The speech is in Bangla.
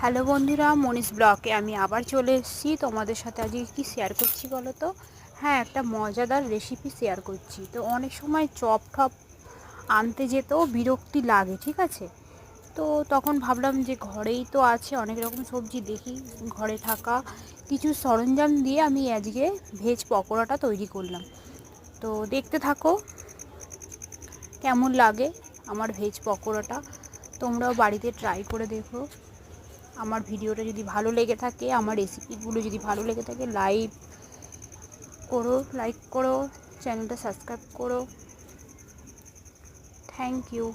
হ্যালো বন্ধুরা, মনীষ ব্লগে আমি আবার চলে এসেছি। তোমাদের সাথে আজকে কী শেয়ার করছি বলো তো? হ্যাঁ, একটা মজাদার রেসিপি শেয়ার করছি। তো অনেক সময় চপ টপ আনতে যেতেও বিরক্তি লাগে, ঠিক আছে? তো তখন ভাবলাম যে ঘরেই তো আছে অনেক রকম সবজি, দেখি ঘরে থাকা কিছু সরঞ্জাম দিয়ে আমি আজকে ভেজ পকোড়াটা তৈরি করলাম। তো দেখতে থাকো কেমন লাগে আমার ভেজ পকোড়াটা। তোমরাও বাড়িতে ট্রাই করে দেখো। আমার ভিডিওটা যদি ভালো লেগে থাকে, আমার রেসিপিগুলো যদি ভালো লেগে থাকে, লাইক করো, চ্যানেলটা সাবস্ক্রাইব করো। Thank you.